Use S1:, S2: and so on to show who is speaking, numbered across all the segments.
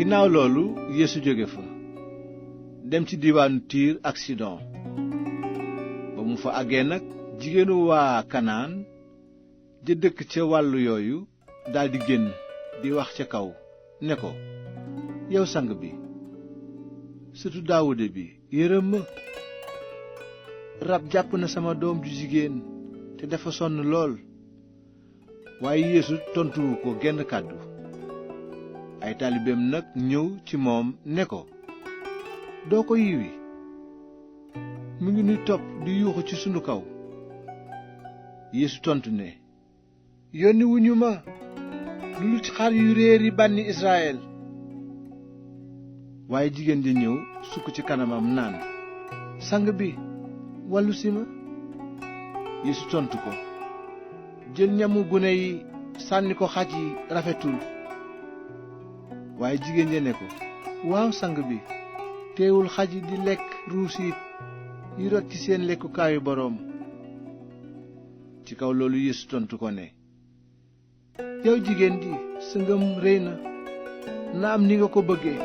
S1: ginnaaw loolu Yeesu jóge fa dem ci diwaanu Tiir ak Sidon. ba mu fa àggee nag jigéenu waa Kanaan ja dëkk ca wàllu yooyu daldi génn di wax ca kaw ne ko, yow sang bi, sëtu Daawuda bi, yërëm ma, rab jàpp na sama doom ju jigéen te dafa sonn lool. waaye Yeesu tontuwu ko genn kàddu. ay taalibeem nag ñëw ci moom ne ko, doo ko yiwi, mu ngi nuy topp di yuuxu ci sunu kaw. Yeesu tontu ne, yónni wuñu ma lu dul ci xar yu réer yi bànni Israyel. waaye jigéen ja ñëw sukk ci kanamam naan, sang bi, wàllu si ma. Yeesu tontu ko, jël ñamu gune yi sànni ko xaj yi rafetul. waaye jigéen ja ne ko, waaw sang bi, teewul xaj yi di lekk ruusiit yi rot ci seen lekkukaayu boroom. ci kaw loolu Yeesu tontu ko ne, yow jigéen ji, sa ngëm réy na am ni nga ko bëggee.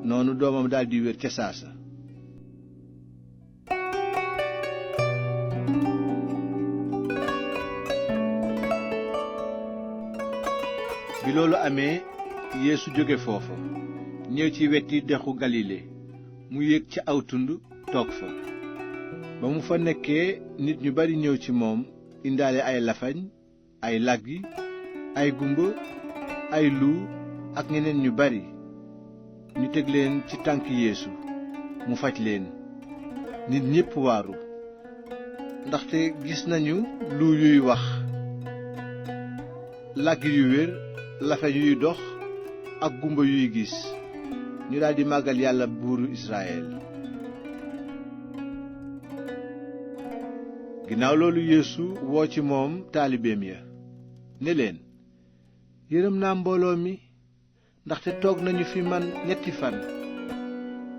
S1: noonu doomam daldi wér ca saasa. bi loolu amee Yeesu jóge foofa ñëw ci weti dexu Galile mu yéeg ci aw tund toog fa. ba mu fa nekkee nit ñu bari ñëw ci moom indaale ay lafañ, ay làggi, ay gumba, ay luu ak ñeneen ñu bari. ñu teg leen ci tànk Yeesu mu faj leen. nit ñépp waaru ndaxte gis nañu luu yuy wax, làggi yu wér, lafañ yuy dox ak gumba yuy gis. ñu daldi màggal Yàlla buuru Israyel. ginnaaw loolu Yeesu woo ci moom taalibeem ya ne leen, yërëm naa mbooloo mi, ndaxte toog nañu fi man 3 fan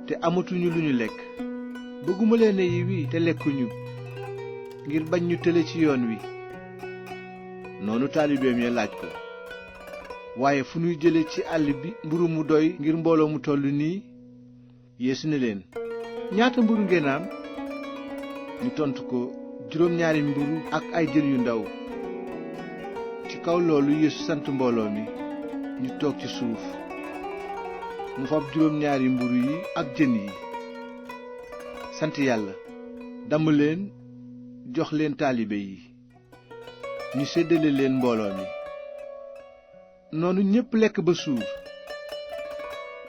S1: te amatuñu lu ñu lekk. bëgguma leen a yiwi te lekkuñu, ngir bañ ñu tële ci yoon wi. noonu taalibeem ya laaj ko, waaye fu ñuy jële ci àll bi mburu mu doy ngir mbooloo mu toll nii? Yeesu ne leen, ñaata mburu ngeen am? ñu tontu ko, 2 mburu ak ay jën yu ndaw. ci kaw loolu Yeesu sant mbooloo mi ñu toog ci suuf. mu fab 2 mburu yi ak jën yi, sant Yàlla, damm leen, jox leen taalibe yi, ñu séddale leen mbooloo mi. noonu ñépp lekk ba suur,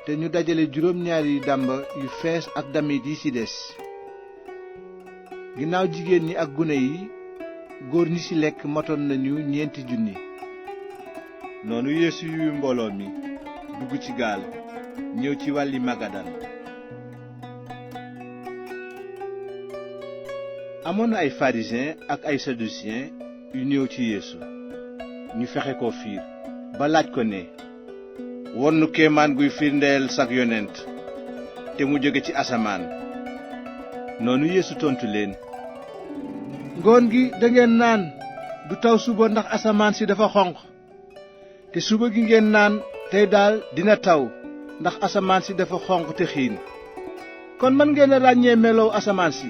S1: te ñu dajale 2 dàmba yu fees ak damit yi ci des. ginnaaw jigéen ñi ak gune yi, góor ñi ci lekk matoon nañu 4,000. noonu Yeesu yuy mbooloo mi dugg ci gaal ñëw ci wàlli Magadan. amoon na ay pharisiens ak ay sadusiyen yu ñëw ci Yeesu. ñu fexe ko fiir ba laaj ko ne, won nu kéemaan guy firndeel sag yonent te mu jóge ci asamaan. noonu Yeesu tontu leen, ngoon gi dangeen naan du taw suba ndax asamaan si dafa xonq, te suba gi ngeen naan tey daal dina taw ndax asamaan si dafa xonq te xiin. kon mën ngeen a ràññee melow asamaan si,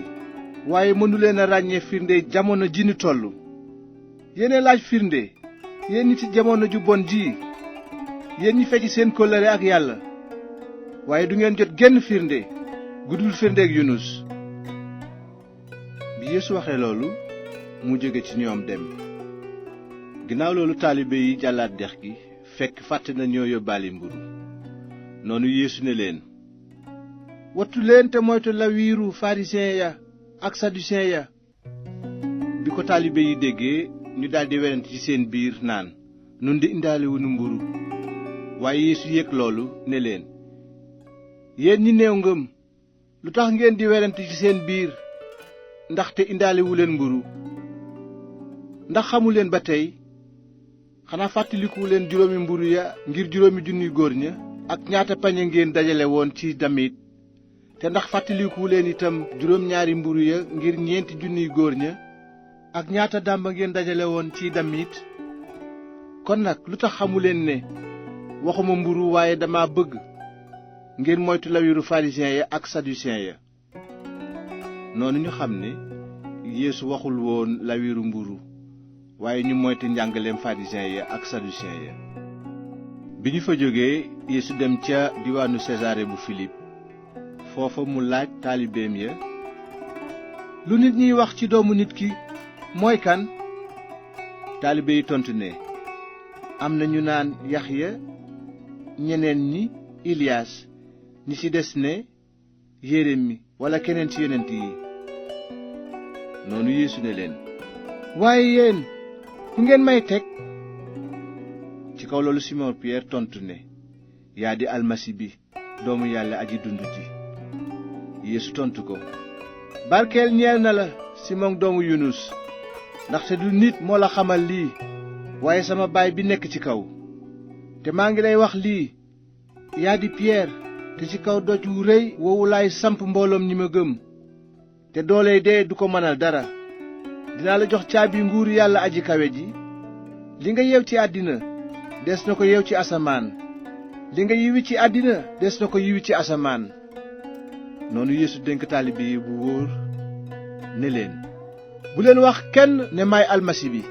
S1: waaye mënuleen a ràññee firnde jamono ji ñu tollu. yéene laaj firnde, yéen ñi ci jamono ju bon ji, yéen ñi fecc seen kóllëre ak Yàlla, waaye du ngeen jot genn firnde gudul firndeek Yunus. bi Yeesu waxee loolu mu jóge ci ñoom dem. ginnaaw loolu taalibe yi jàllaat dex gi fekk fàtte na ñoo yóbbaale mburu. noonu Yeesu ne leen, wattu leen te moytu lawiiru farisiyen ya ak sadusiyen ya. bi ko taalibe yi déggee ñu daldi werante ci seen biir naan, nun di indaaliwuñu mburu. waaye Yeesu yëg loolu ne leen, yéen ñi néew ngëm, lu tax ngeen di werante ci seen biir ndaxte indaaliwu leen mburu? ndax xamu leen ba tey? xanaa fàttaliku leen 5 mburu ya ngir 5,000 góor ña ak ñaata pañe ngeen dajale woon ci damit? te ndax fàttaliku leen itam 2 mburu ya ngir 4,000 góor ña ak ñaata dàmba ngeen dajale woon ci damit? kon nag lu tax xamuleen ne waxuma mburu waaye dama bëgg ngeen moytu lawiru pharisiens ya ak saducéens ya. noonu ñu xam ne Yeesu waxul woon lawiru mburu waaye ñu moytu njàngaleem pharisiens ya ak saducéens ya. bi ñu fa jógee Yeesu dem ca diwaanu Sesaare bu Filip. foofa mu laaj taalibeem ya, lu nit ñiy wax ci doomu nit ki mooy kan? taalibe yi tontu ne, am na ñu naan Yaxya, ñeneen ñi Iliyaas, ñi ci des ne Yeremi walla keneen ci yonent yi. noonu Yeesu ne leen, waaye yéen ku ngeen may teg? ci kaw loolu Simon Pierre tontu ne, yaa di almasi bi, doomu yàlla aji dund ji. Yeesu tontu ko, barkeel ñeel na la Simon doomu Yunus, ndaxte du nit moo la xamal lii waaye sama baay bi nekk ci kaw. te maa ngi lay wax lii, yaa di Pierre, te ci kaw doj wu rëy woowu laay samp mbooloom ñi ma gëm, te dooley dee du ko mënal dara. dinaa la jox caabi nguuru yàlla aji kawe ji. li nga yeew ci àddina des na ko yeew ci asamaan, li nga yiwi ci àddina des na ko yiwi ci asamaan. noonu Yeesu dénk taalibe yi bu wóor ne leen, bu leen wax kenn ne maay almasi bi.